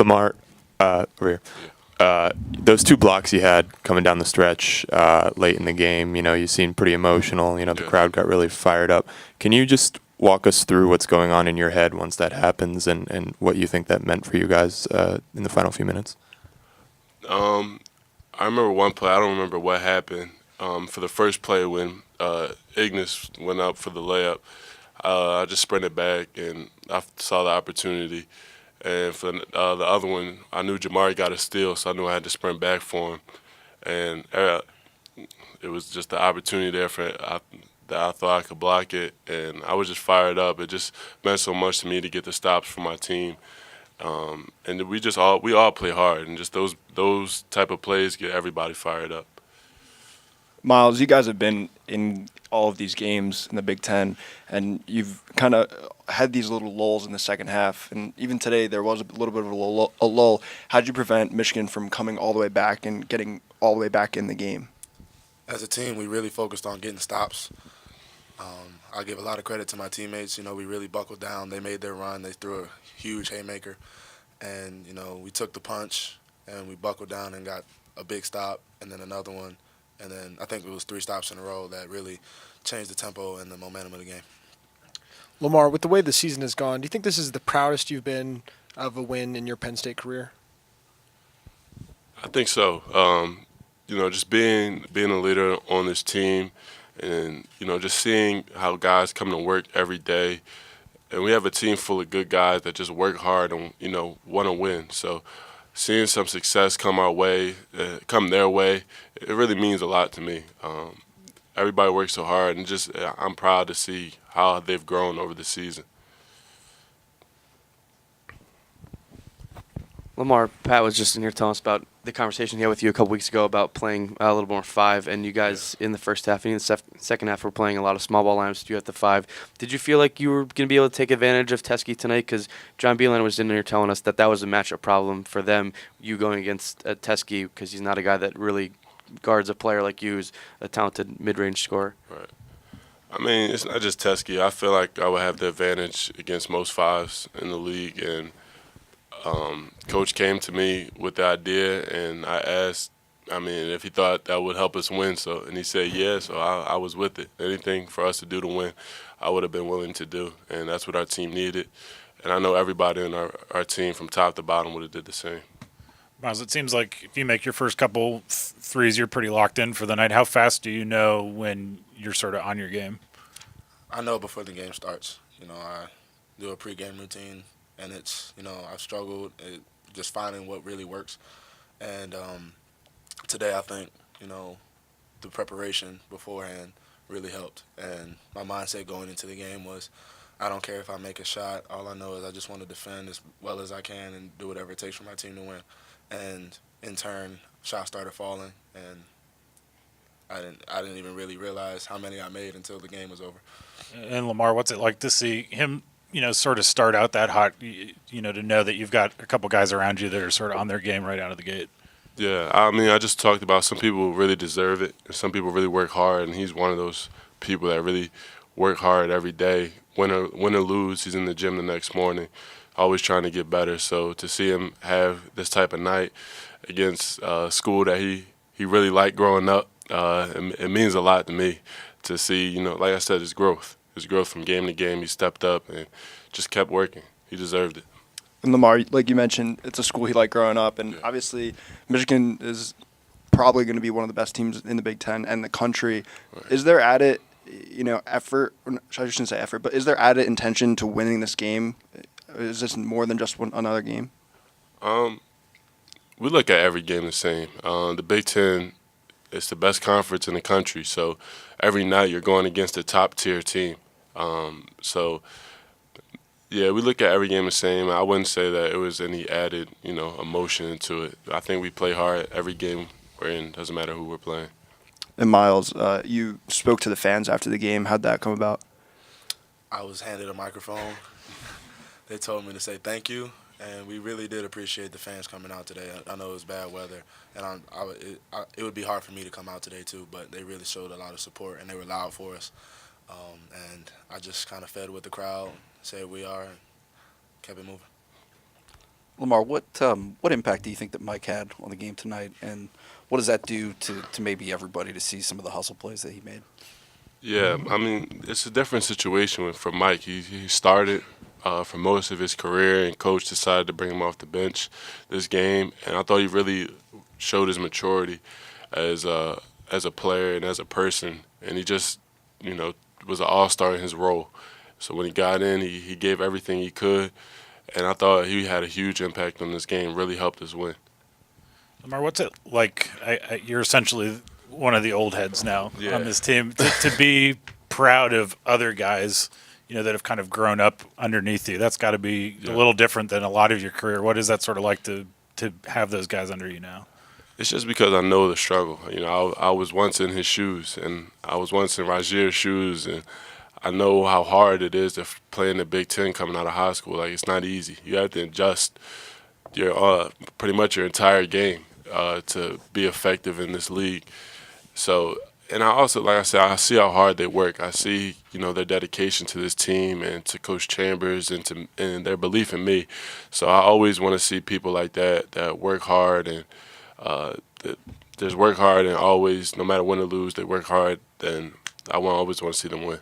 Lamar, over here. Those two blocks you had coming down the stretch late in the game, you seemed pretty emotional. The crowd got really fired up. Can you just walk us through what's going on in your head once that happens and what you think that meant for you guys in the final few minutes? I remember one play. I don't remember what happened. For the first play when Ignis went up for the layup, I just sprinted back and I saw the opportunity. And for the other one, I knew Jamari got a steal, so I knew I had to sprint back for him. And it was just the opportunity there that I thought I could block it, and I was just fired up. It just meant so much to me to get the stops for my team. And we all play hard, and just those type of plays get everybody fired up. Miles, you guys have been in all of these games in the Big Ten, and you've kind of had these little lulls in the second half. And even today, there was a little bit of a lull. How did you prevent Michigan from coming all the way back and getting all the way back in the game? As a team, we really focused on getting stops. I give a lot of credit to my teammates. We really buckled down. They made their run. They threw a huge haymaker. And, we took the punch, and we buckled down and got a big stop and then another one. And then I think it was 3 stops in a row that really changed the tempo and the momentum of the game. Lamar, with the way the season has gone, do you think this is the proudest you've been of a win in your Penn State career? I think so. Just being a leader on this team and, just seeing how guys come to work every day. And we have a team full of good guys that just work hard and, want to win. So seeing some success come our way, come their way, it really means a lot to me. Everybody works so hard, and just I'm proud to see how they've grown over the season. Lamar, Pat was just in here telling us about the conversation he had with you a couple weeks ago about playing a little more 5, and you guys in the first half and in the second half were playing a lot of small ball lineups. You at the 5. Did you feel like you were going to be able to take advantage of Teskey tonight? Because John Beeline was in here telling us that was a matchup problem for them, you going against Teskey, because he's not a guy that really guards a player like you, who's a talented mid-range scorer. Right. I mean, it's not just Teskey. I feel like I would have the advantage against most 5s in the league, and Coach came to me with the idea, and I asked, if he thought that would help us win. And he said yes, so I was with it. Anything for us to do to win, I would have been willing to do, and that's what our team needed. And I know everybody in our team from top to bottom would have did the same. Miles, it seems like if you make your first couple threes, you're pretty locked in for the night. How fast do you know when you're sort of on your game? I know before the game starts. I do a pregame routine. And it's, I've struggled just finding what really works. And today I think, the preparation beforehand really helped. And my mindset going into the game was, I don't care if I make a shot. All I know is I just want to defend as well as I can and do whatever it takes for my team to win. And in turn, shots started falling, and I didn't even really realize how many I made until the game was over. And Lamar, what's it like to see him sort of start out that hot, to know that you've got a couple guys around you that are sort of on their game right out of the gate? Yeah, I just talked about some people really deserve it, and some people really work hard, and he's one of those people that really work hard every day. Win or lose, he's in the gym the next morning, always trying to get better. So to see him have this type of night against school that he really liked growing up, it means a lot to me to see, like I said, his growth. His growth from game to game, he stepped up and just kept working. He deserved it. And Lamar, like you mentioned, it's a school he liked growing up, and obviously Michigan is probably going to be one of the best teams in the Big Ten and the country. Right. Is there added, effort? I shouldn't say effort, but is there added intention to winning this game? Is this more than just another game? We look at every game the same. The Big Ten, it's the best conference in the country, so every night you're going against a top-tier team. We look at every game the same. I wouldn't say that it was any added, emotion into it. I think we play hard every game we're in. Doesn't matter who we're playing. And Miles, you spoke to the fans after the game. How'd that come about? I was handed a microphone. They told me to say thank you, and we really did appreciate the fans coming out today. I know it was bad weather, and it would be hard for me to come out today too, but they really showed a lot of support, and they were loud for us. And I just kind of fed with the crowd, said we are, and kept it moving. Lamar, what impact do you think that Mike had on the game tonight, and what does that do to maybe everybody to see some of the hustle plays that he made? Yeah, I mean, it's a different situation for Mike. He started for most of his career, and coach decided to bring him off the bench this game, and I thought he really showed his maturity as a player and as a person, and he just, was an all-star in his role. So when he got in, he gave everything he could, and I thought he had a huge impact on this game, really helped us win. Lamar, what's it like? You're essentially one of the old heads now Yeah. on this team. To be proud of other guys, that have kind of grown up underneath you, that's got to be a little different than a lot of your career. What is that sort of like to have those guys under you now? It's just because I know the struggle. I was once in his shoes, and I was once in Rajir's shoes, and I know how hard it is to play in the Big Ten coming out of high school. Like, it's not easy. You have to adjust your pretty much your entire game to be effective in this league. So, and I also, like I said, I see how hard they work. I see, their dedication to this team and to Coach Chambers and their belief in me. So I always want to see people like that work hard and that just work hard and always, no matter win or lose, they work hard. Then I always want to see them win.